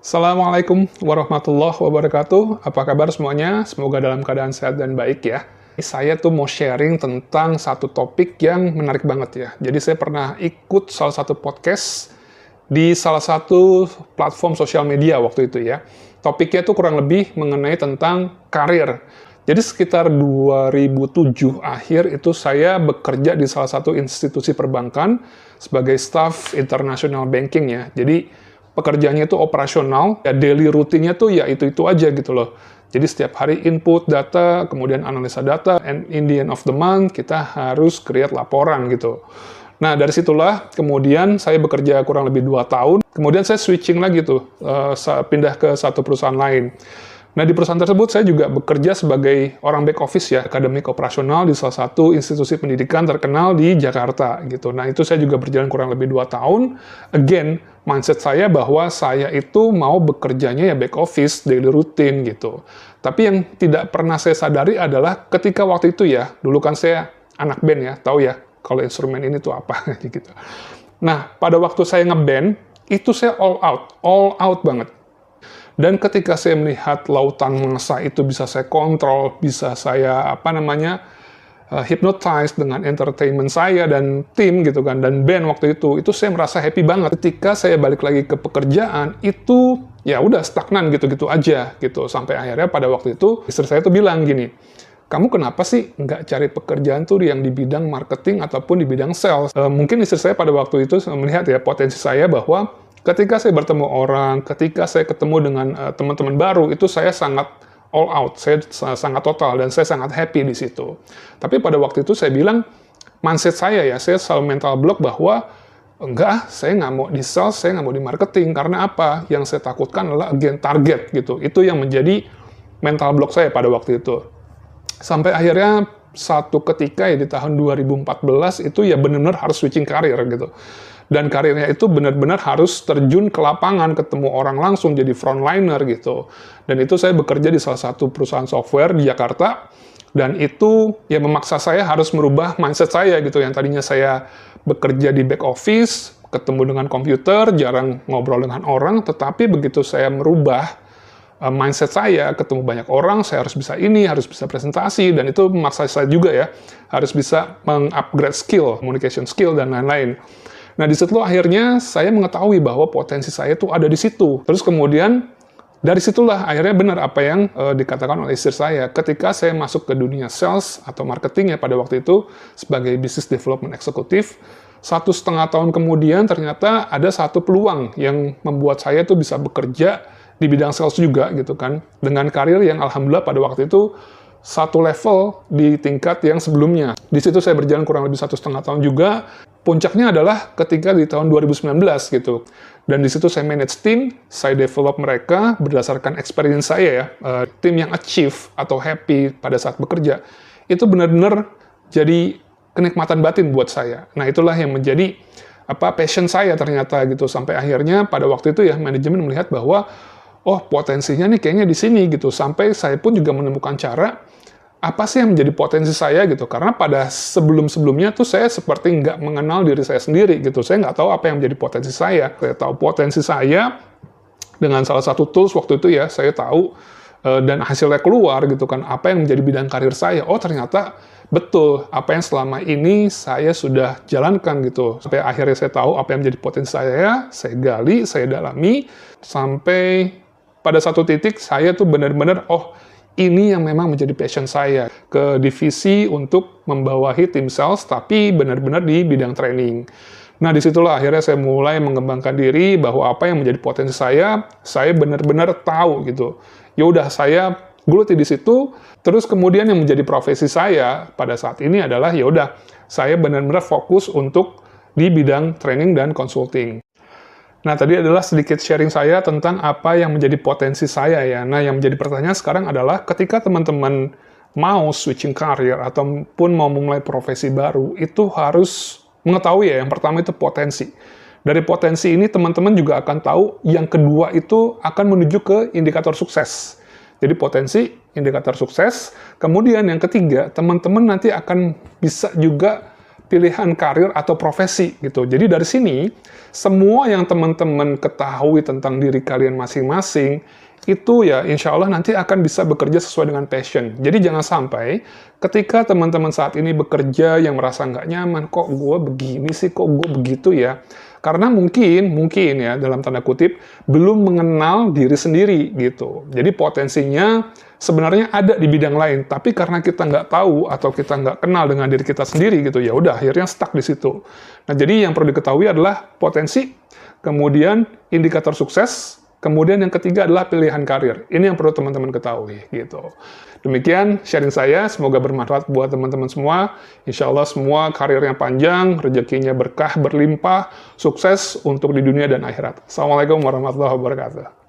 Assalamualaikum warahmatullahi wabarakatuh. Apa kabar semuanya? Semoga dalam keadaan sehat dan baik ya. Saya tuh mau sharing tentang satu topik yang menarik banget ya. Jadi saya pernah ikut salah satu podcast di salah satu platform sosial media waktu itu ya. Topiknya tuh kurang lebih mengenai tentang karir. Jadi sekitar 2007 akhir itu saya bekerja di salah satu institusi perbankan sebagai staff international banking ya. Jadi pekerjaannya itu operasional, ya daily rutinnya tuh ya itu-itu aja gitu loh. Jadi setiap hari input data, kemudian analisa data, and in the end of the month kita harus create laporan gitu. Nah dari situlah kemudian saya bekerja kurang lebih 2 tahun, kemudian saya switching lagi tuh, pindah ke satu perusahaan lain. Nah, di perusahaan tersebut saya juga bekerja sebagai orang back office ya, akademik operasional di salah satu institusi pendidikan terkenal di Jakarta gitu. Nah, itu saya juga berjalan kurang lebih 2 tahun. Again, mindset saya bahwa saya itu mau bekerjanya ya back office, daily routine gitu. Tapi yang tidak pernah saya sadari adalah ketika waktu itu ya, dulu kan saya anak band ya, tahu ya kalau instrumen ini tuh apa gitu. Nah, pada waktu saya ngeband, itu saya all out banget. Dan ketika saya melihat lautan massa itu bisa saya kontrol, bisa saya hypnotize dengan entertainment saya dan tim gitu kan, dan band waktu itu saya merasa happy banget. Ketika saya balik lagi ke pekerjaan, itu ya udah stagnan gitu-gitu aja gitu. Sampai akhirnya pada waktu itu istri saya tuh bilang gini, kamu kenapa sih nggak cari pekerjaan tuh yang di bidang marketing ataupun di bidang sales? Mungkin istri saya pada waktu itu melihat ya potensi saya bahwa ketika saya bertemu orang, ketika saya ketemu dengan teman-teman baru, itu saya sangat all out, saya sangat total, dan saya sangat happy di situ. Tapi pada waktu itu saya bilang, mindset saya ya, saya selalu mental block bahwa, enggak, saya nggak mau di sales, saya nggak mau di marketing, karena apa? Yang saya takutkan adalah again target gitu. Itu yang menjadi mental block saya pada waktu itu. Sampai akhirnya satu ketika ya di tahun 2014 itu ya benar-benar harus switching karir gitu. Dan karirnya itu benar-benar harus terjun ke lapangan, ketemu orang langsung, jadi frontliner gitu. Dan itu saya bekerja di salah satu perusahaan software di Jakarta, dan itu ya memaksa saya harus merubah mindset saya gitu. Yang tadinya saya bekerja di back office, ketemu dengan komputer, jarang ngobrol dengan orang, tetapi begitu saya merubah mindset saya, ketemu banyak orang, saya harus bisa ini, harus bisa presentasi, dan itu memaksa saya juga ya, harus bisa meng-upgrade skill, communication skill, dan lain-lain. Nah, di situ akhirnya saya mengetahui bahwa potensi saya itu ada di situ. Terus kemudian, dari situlah akhirnya benar apa yang dikatakan oleh istri saya. Ketika saya masuk ke dunia sales atau marketing ya pada waktu itu, sebagai business development executive, 1,5 tahun kemudian ternyata ada satu peluang yang membuat saya tuh bisa bekerja di bidang sales juga gitu kan. Dengan karir yang alhamdulillah pada waktu itu satu level di tingkat yang sebelumnya. Di situ saya berjalan kurang lebih 1,5 tahun juga. Puncaknya adalah ketika di tahun 2019 gitu. Dan di situ saya manage tim, saya develop mereka berdasarkan experience saya ya. Tim yang achieve atau happy pada saat bekerja, itu benar-benar jadi kenikmatan batin buat saya. Nah itulah yang menjadi passion saya ternyata gitu. Sampai akhirnya pada waktu itu ya manajemen melihat bahwa oh potensinya nih kayaknya di sini gitu. Sampai saya pun juga menemukan cara apa sih yang menjadi potensi saya gitu. Karena pada sebelum-sebelumnya tuh saya seperti nggak mengenal diri saya sendiri gitu. Saya nggak tahu apa yang menjadi potensi saya. Saya tahu potensi saya dengan salah satu tools waktu itu ya, saya tahu dan hasilnya keluar gitu kan. Apa yang menjadi bidang karir saya. Oh ternyata betul, apa yang selama ini saya sudah jalankan gitu. Sampai akhirnya saya tahu apa yang menjadi potensi saya gali, saya dalami, sampai pada satu titik saya tuh benar-benar, oh ini yang memang menjadi passion saya, ke divisi untuk membawahi tim sales, tapi benar-benar di bidang training. Nah, disitulah akhirnya saya mulai mengembangkan diri bahwa apa yang menjadi potensi saya benar-benar tahu gitu. Ya udah, saya geluti di situ, terus kemudian yang menjadi profesi saya pada saat ini adalah ya udah, saya benar-benar fokus untuk di bidang training dan consulting. Nah, tadi adalah sedikit sharing saya tentang apa yang menjadi potensi saya ya. Nah, yang menjadi pertanyaan sekarang adalah ketika teman-teman mau switching karir ataupun mau memulai profesi baru, itu harus mengetahui ya, yang pertama itu potensi. Dari potensi ini teman-teman juga akan tahu, yang kedua itu akan menuju ke indikator sukses. Jadi potensi, indikator sukses, kemudian yang ketiga, teman-teman nanti akan bisa juga pilihan karir atau profesi gitu. Jadi dari sini, semua yang teman-teman ketahui tentang diri kalian masing-masing, itu ya insya Allah nanti akan bisa bekerja sesuai dengan passion. Jadi jangan sampai ketika teman-teman saat ini bekerja yang merasa nggak nyaman, kok gue begini sih, kok gue begitu ya. Karena mungkin ya dalam tanda kutip belum mengenal diri sendiri gitu. Jadi potensinya sebenarnya ada di bidang lain, tapi karena kita nggak tahu atau kita nggak kenal dengan diri kita sendiri gitu, ya udah akhirnya stuck di situ. Nah jadi yang perlu diketahui adalah potensi, kemudian indikator sukses, kemudian yang ketiga adalah pilihan karir. Ini yang perlu teman-teman ketahui gitu. Demikian sharing saya, semoga bermanfaat buat teman-teman semua. Insya Allah semua karirnya panjang, rezekinya berkah, berlimpah, sukses untuk di dunia dan akhirat. Assalamualaikum warahmatullahi wabarakatuh.